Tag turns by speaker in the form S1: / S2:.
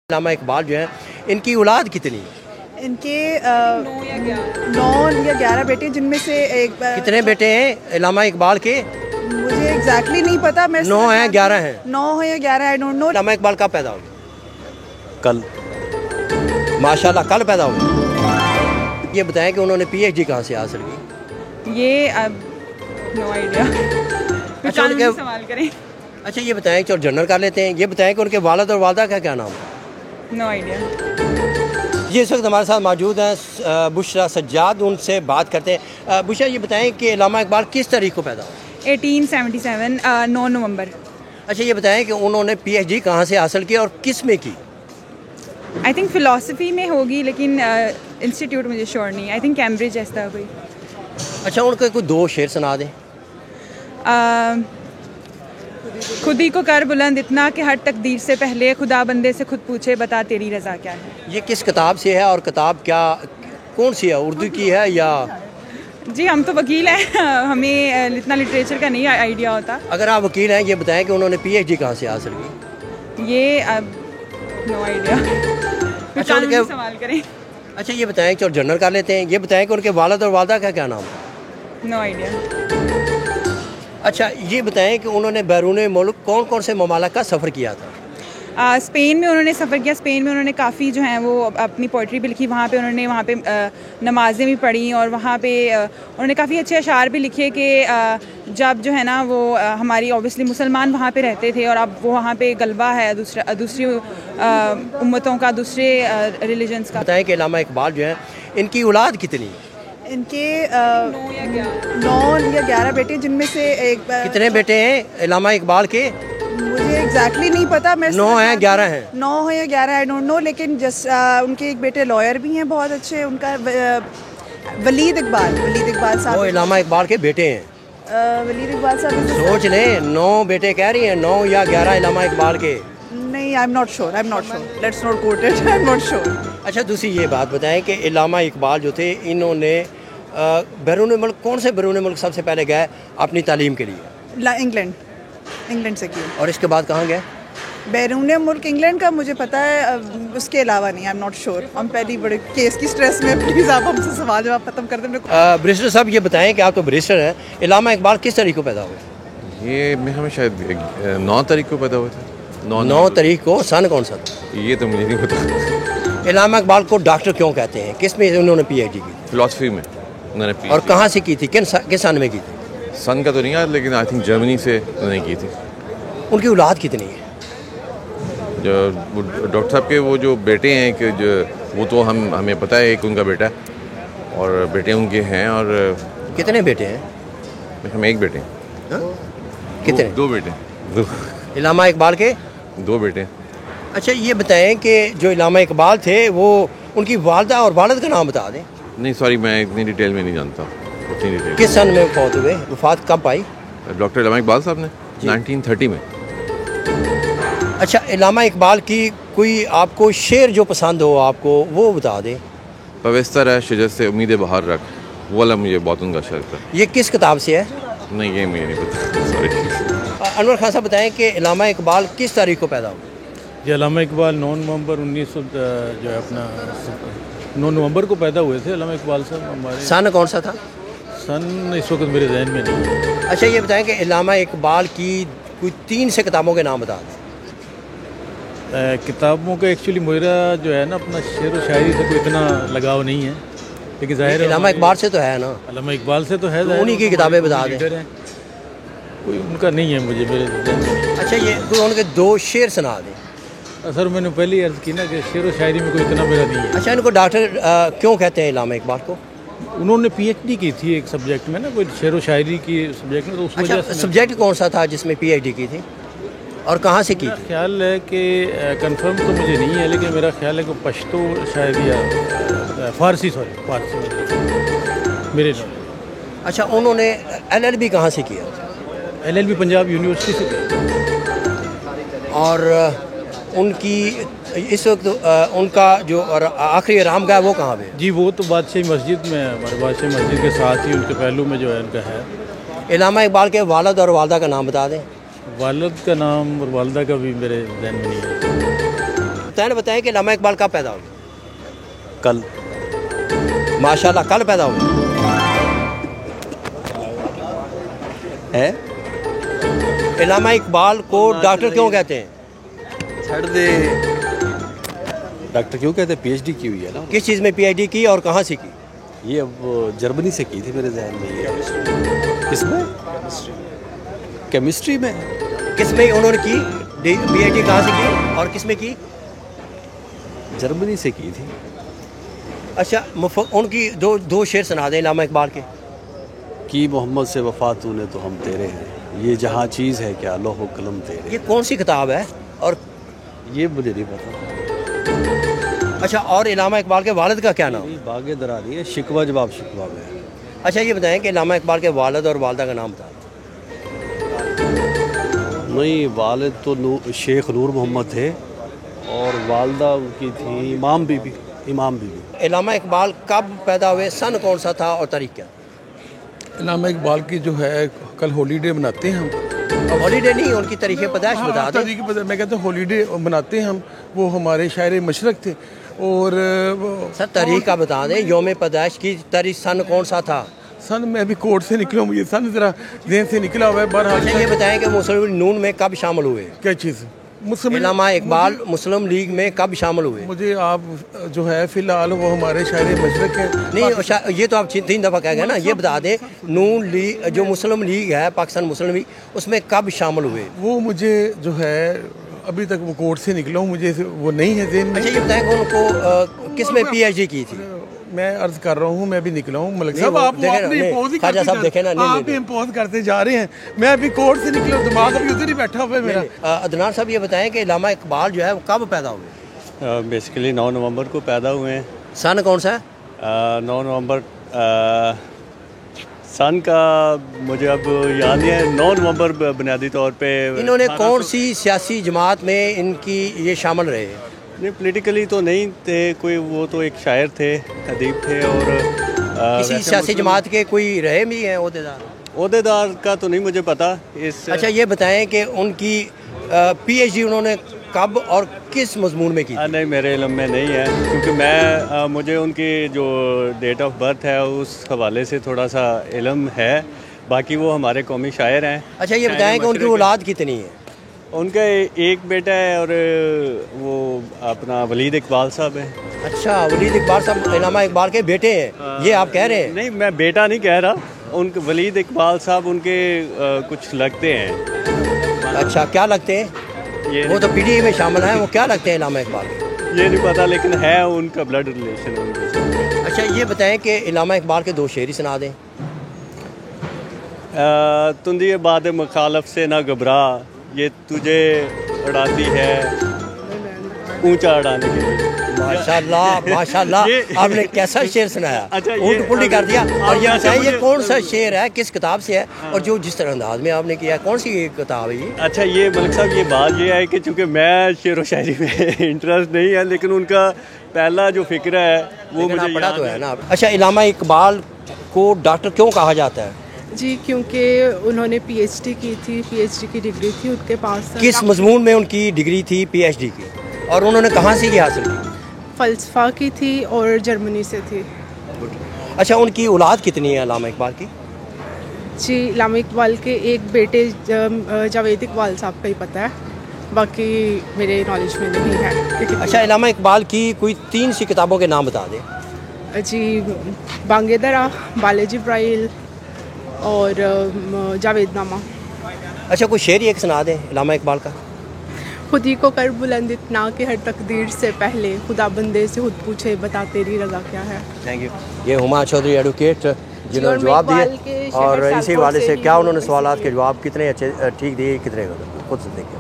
S1: अल्लामा इकबाल जो है, इनकी औलाद कितनी है?
S2: इनके 9 या 11 बेटे, जिनमें से एक
S1: कितने बेटे हैं अल्लामा इकबाल के?
S2: मुझे एग्जैक्टली नहीं पता। मैं
S1: 9 हैं 11 हैं?
S2: 9 है या 11, आई डोंट नो।
S1: अल्लामा इकबाल कब पैदा हुए?
S3: कल।
S1: माशाल्लाह कल पैदा हुए। ये बताएं कि उन्होंने पीएचडी कहाँ से हासिल की?
S2: ये अब नो आइडिया।
S1: अच्छा, उनके
S2: सवाल करें।
S1: अच्छा ये बताएं, चलो जनरल कर लेते हैं। ये बताएं कि उनके वालिद और वालदा का क्या नाम है?
S2: No idea.
S1: ये इस वक्त हमारे साथ मौजूद हैं बुशरा सज्जाद, उनसे बात करते हैं। बुशरा, ये बताएं कि अल्लामा इकबाल किस तारीख को पैदा हुए?
S2: 1877 9 नवंबर।
S1: अच्छा ये बताएं कि उन्होंने पीएचडी कहाँ से हासिल की और किस में की?
S2: आई थिंक फ़िलासफ़ी में होगी, लेकिन इंस्टीट्यूट मुझे श्योर नहीं। आई थिंक कैम्ब्रिज ऐसा कोई।
S1: अच्छा, उनके कोई 2 शेर सुना दें।
S2: खुद ही को कर बुलंद इतना कि हर तकदीर से पहले खुदा बंदे से खुद पूछे बता तेरी रज़ा क्या है।
S1: ये किस किताब से है और किताब क्या कौन सी है, उर्दू की है या?
S2: जी हम तो वकील हैं, हमें इतना लिटरेचर का नहीं आइडिया होता।
S1: अगर आप वकील हैं, ये बताएं कि उन्होंने पीएचडी कहाँ से हासिल की?
S2: ये अब नो आइडिया।
S1: अच्छा, उनके
S2: सवाल करें।
S1: अच्छा ये बताएं, चलो जनरल कर लेते हैं। ये बताएं कि उनके वालिद और वालदा का क्या नाम है?
S2: No idea.
S1: अच्छा ये बताएं कि उन्होंने बैरून मुल्क कौन कौन से ममालिक का सफ़र किया था?
S2: स्पेन में उन्होंने सफ़र किया। स्पेन में उन्होंने काफ़ी जो हैं वो अपनी पोइट्री भी लिखी। वहाँ पे नमाज़ें भी पढ़ी, और वहाँ पे उन्होंने काफ़ी अच्छे अशार भी लिखे कि जब जो है ना वो हमारी ऑब्वियसली मुसलमान वहाँ पे रहते थे, और अब वो वहाँ पे गलबा है दूसरी उम्मतों का, दूसरे रिलीजन्स का।
S1: बताएं कि अल्लामा इकबाल जो है, इनकी औलाद कितनी है?
S2: इनके 9 या 11 बेटे, जिनमें से एक
S1: कितने बेटे हैं अल्लामा इकबाल के?
S2: मुझे एग्जैक्टली नहीं पता। मैं
S1: 9 हैं 11 हैं?
S2: 9 है या 11, आई डोंट नो। लेकिन उनके एक बेटे लॉयर भी हैं बहुत अच्छे। उनका वलीद इकबाल साहब।
S1: वो अल्लामा इकबाल के बेटे हैं।
S2: वलीद इकबाल साहब
S1: सोच लें, 9 बेटे कह रही हैं, 9 या 11 अल्लामा इकबाल के।
S2: नहीं, I am not sure. Let's not quote it. I am not sure.
S1: अच्छा, दूसरी ये बात बताएं कि अल्लामा इकबाल जो थे, इन्होंने बैरून मुल्क, कौन से बैरून मुल्क सबसे पहले गए अपनी तालीम के लिए?
S2: इंग्लैंड से की।
S1: और इसके बाद कहाँ गए?
S2: बैरून मुल्क इंग्लैंड का मुझे पता है, उसके अलावा नहीं। I am not sure. हम पहली बड़े केस की स्ट्रेस में, प्लीज़ आप हमसे सवाल जवाब खत्म कर दें।
S1: बैरिस्टर साहब ये बताएं कि आप तो बैरिस्टर हैं, अल्लामा इकबाल किस तारीख को पैदा हुए?
S3: ये मैं हमें शायद 9 तारीख को पैदा हुए थे।
S1: 9 तारीख को। सन कौन सा था?
S3: ये तो मुझे नहीं पता।
S1: अल्लामा इकबाल को डॉक्टर क्यों कहते हैं? किस में उन्होंने पीएचडी की?
S3: फिलॉसफी में उन्होंने PhD।
S1: और कहाँ से की थी? किस सन में की थी?
S3: सन का तो नहीं याद, लेकिन आई थिंक जर्मनी से उन्होंने की थी।
S1: उनकी औलाद कितनी है?
S3: जो डॉक्टर साहब के वो जो बेटे हैं, कि जो वो तो हमें पता है, एक उनका बेटा है और बेटे उनके हैं। और
S1: कितने बेटे हैं?
S3: हम एक बेटे।
S1: कितने?
S3: 2 बेटे। 2
S1: अल्लामा इकबाल के
S3: 2 बेटे।
S1: अच्छा ये बताएं कि जो अल्लामा इकबाल थे, वो उनकी वालदा और वालिद का नाम बता दें।
S3: नहीं सॉरी, मैं इतनी डिटेल में नहीं जानता। उतनी डिटेल।
S1: किस सन में वफात हुए? वफात कब पाई?
S3: डॉक्टर अल्लामा इकबाल साहब ने 1930 में।
S1: अच्छा, अल्लामा इकबाल की कोई आपको शेर जो पसंद हो आपको, वो बता दें।
S3: पविस्तर है शजर से उम्मीद बहार रख, वो वाला मुझे बहुत उनका शेर था।
S1: ये किस किताब से है?
S3: नहीं, ये मुझे नहीं पता, सॉरी।
S1: अनवर खान साहब बताएं कि अल्लामा इकबाल किस तारीख को पैदा हुए?
S4: जी, अल्लामा इकबाल 9 नवंबर 1900 जो है अपना 9 नवंबर को पैदा हुए थे अल्लामा इकबाल साहब हमारे।
S1: सन कौन सा था?
S4: सन इस वक्त मेरे जहन में नहीं है।
S1: अच्छा ये बताएं कि अल्लामा इकबाल की कोई 3 से किताबों के नाम बता दें।
S4: किताबों का एक्चुअली मेरा जो है ना, अपना शेर व शायरी से कोई इतना लगाव नहीं है, लेकिन जाहिर है
S1: अल्लामा इकबाल से तो है ना?
S4: अल्लामा इकबाल से तो है,
S1: तो उन्हीं की किताबें बता दें।
S4: कोई उनका नहीं है मुझे मेरे जहन में।
S1: अच्छा ये कोई उनके 2 शेर सुना दें।
S4: सर मैंने पहले ही अर्ज़ की ना कि शेर व शायरी में कोई इतना मेरा नहीं है।
S1: अच्छा, इनको डॉक्टर क्यों कहते हैं अल्लामा इकबाल को?
S4: उन्होंने PhD की थी एक सब्जेक्ट में ना, कोई शेर व शायरी की सब्जेक्ट में, तो उस वजह
S1: अच्छा,
S4: से।
S1: सब्जेक्ट कौन सा था जिसमें पीएचडी की थी और कहाँ से की
S4: मेरा
S1: थी?
S4: ख्याल है कि कंफर्म तो मुझे नहीं है, लेकिन मेरा ख्याल है कि पश्तो शायद या फारसी मेरे नाम।
S1: अच्छा, उन्होंने LLB कहाँ से किया?
S4: LLB पंजाब यूनिवर्सिटी से किया।
S1: और उनकी इस वक्त उनका जो आखिरी आरामगाह वो कहाँ पे?
S4: जी वो तो बादशाही मस्जिद में है, हमारे बादशाही मस्जिद के साथ ही उनके पहलू में जो है उनका है।
S1: अल्लामा इकबाल के वालिद और वालदा का नाम बता दें।
S4: वालिद का नाम और वालदा का भी मेरे जहन में नहीं है।
S1: बताएं कि इल्लामा इकबाल कब पैदा हुए?
S5: कल।
S1: माशाल्लाह, कल पैदा हुए है। इल्लामा इकबाल को डॉक्टर क्यों कहते हैं?
S5: छड़ दे। डॉक्टर क्यों कहते हैं? पीएचडी की हुई है ना।
S1: किस चीज़ में पीएचडी की और कहाँ से की?
S5: ये अब जर्मनी से की थी मेरे जहन में। ये किसमें? केमिस्ट्री में।
S1: किस में उन्होंने की पीएचडी, कहाँ से की और किस में की?
S5: जर्मनी से की थी।
S1: अच्छा, उनकी दो शेर सुना दें इल्लामा इकबाल के।
S5: कि मोहम्मद से वफा तूने तो हम तेरे हैं, ये जहाँ चीज़ है क्या लोहो कलम तेरे।
S1: ये कौन सी किताब है? और
S5: ये मुझे नहीं पता।
S1: अच्छा, और इल्लामा इकबाल के वालिद का क्या नाम?
S5: बागे दरारी है, शिकवा जवाब शिकवा में।
S1: अच्छा, ये बताएं कि इल्लामा इकबाल के वालिद और वालदा का नाम बता।
S5: नहीं, वालिद तो शेख नूर मोहम्मद थे और वालदा उनकी थी इमाम बीबी।
S1: इल्लामा इकबाल कब पैदा हुए, सन कौन सा था और तारीख क्या?
S6: इल्लामा इकबाल की जो है कल हॉलीडे मनाते हैं हम।
S1: हॉलीडे नहीं, उनकी तारीख पैदाइश बता दें।
S6: तारीख मैं कहता हूँ हॉलीडे मनाते हैं हम। वो हमारे शायर मशरक थे। और
S1: सर तारीख का बता दें, योम पैदाइश की तारीख सन कौन सा था?
S6: सन मैं अभी कोर्ट से निकला हूँ, ये सन जरा जहन से निकला हुआ है। बहरहाल
S1: अच्छा, ये बताएं कि मुस्लिम नून में कब शामिल हुए?
S6: क्या चीज़?
S1: इल्लामा इकबाल मुस्लिम लीग में कब शामिल हुए?
S6: मुझे आप जो है फिलहाल वो हमारे शायर मशरक हैं।
S1: नहीं, ये तो आप 3 दफ़ा कह गए ना। ये बता दें, नून लीग जो मुस्लिम लीग है, पाकिस्तान मुस्लिम लीग, उसमें कब शामिल हुए?
S6: वो मुझे जो है अभी तक वो कोर्ट से निकला हूँ, मुझे वो नहीं है ज़हन में।
S1: अच्छा, ये बताएं कि उनको किस में पीएचडी की थी?
S6: मैं अर्ज कर रहा हूँ, मैं अभी निकला हूँ। मलिक साहब, आप
S1: ख्वाजा साहब देखे ना,
S6: आप इम्पोज करते जा रहे हैं। मैं अभी कोर्ट से निकला, दिमाग अभी उधर ही बैठा हुआ है मेरा।
S1: अदनान साहब, ये बताएं कि इल्लामा इकबाल जो है वो कब पैदा हुए?
S5: बेसिकली 9 नवंबर को पैदा हुए हैं।
S1: सन कौन सा है?
S5: 9 नवंबर। सन का मुझे अब याद नहीं है। 9 नवंबर बुनियादी तौर पे।
S1: इन्होंने कौन सी सियासी जमात में इनकी ये शामिल रहे?
S5: नहीं, पॉलिटिकली तो नहीं थे कोई, वो तो एक शायर थे, अदीब थे। और
S1: किसी सियासी जमात के कोई रहे भी हैं
S5: ओहदेदार का तो नहीं मुझे पता इस।
S1: अच्छा, ये बताएं कि उनकी पीएचडी उन्होंने कब और किस मजमून में की?
S5: नहीं, मेरे इल्म में नहीं है, क्योंकि मैं मुझे उनकी जो डेट ऑफ बर्थ है उस हवाले से थोड़ा सा इल्म है। बाकी वो हमारे कौमी शायर हैं।
S1: अच्छा, ये बताएं कि उनकी औलाद कितनी है?
S5: उनका एक बेटा है और वो अपना वलीद इकबाल साहब हैं।
S1: अच्छा, वलीद इकबाल साहब इल्लामा इकबाल के बेटे हैं, ये आप कह रहे हैं?
S5: नहीं, मैं बेटा नहीं कह रहा। उनके वलीद इकबाल साहब उनके कुछ लगते हैं।
S1: अच्छा, क्या लगते हैं? वो तो पीडीए में शामिल हैं, वो क्या लगते हैं इल्लामा इकबाल?
S5: ये नहीं पता, लेकिन है उनका ब्लड रिलेशन उनके।
S1: अच्छा, ये बताएं कि इल्लामा इकबाल के 2 शेर सुना दें।
S5: तुंदी बात मुखालफ से ना घबरा, ये तुझे उड़ाती है ऊंचा उड़ाने के लिए।
S1: माशाल्लाह, माशाल्लाह, आपने कैसा शेर सुनाया।
S5: अच्छा,
S1: ऊँट पुल्ली कर दिया। और ये बताइए, ये कौन सा शेर है, किस किताब से है? और जो जिस तरह अंदाज में आपने किया है, कौन सी किताब है ये?
S5: अच्छा, ये मलिक साहब, ये बात ये है कि चूँकि मैं शेर व शायरी में इंटरेस्ट नहीं है, लेकिन उनका पहला जो फिक्र है वो मुझे
S1: पढ़ा तो है ना। अच्छा, इल्लामा इकबाल को डॉक्टर क्यों कहा जाता है?
S7: जी, क्योंकि उन्होंने पीएचडी की थी, पीएचडी की डिग्री थी उनके पास।
S1: किस मजमून में उनकी डिग्री थी पीएचडी की, और उन्होंने कहाँ से ये हासिल की?
S7: फ़लसफ़ा की थी और जर्मनी से थी।
S1: अच्छा, उनकी औलाद कितनी है इल्लामा इकबाल की?
S7: जी, इल्लामा इकबाल के एक बेटे जावेद इकबाल साहब का ही पता है, बाकी मेरे नॉलेज में नहीं है।
S1: अच्छा, इल्लामा इकबाल की कोई 3 सी किताबों के नाम बता दें।
S7: जी, बांगे दरा, बाले जिब्राइल और जावेदनामा।
S1: अच्छा, कोई शेर एक सुना दें इल्लामा इकबाल का।
S7: खुद ही को कर बुलंद इतना कि हर तकदीर से पहले खुदा बंदे से खुद पूछे बता तेरी रज़ा क्या है।
S1: Thank you. ये हुमा चौधरी एडवोकेट जिन्होंने जवाब दिए, और इसी वाले से क्या उन्होंने सवालात के जवाब कितने अच्छे ठीक दिए, कितने गलत, खुद से देखिए।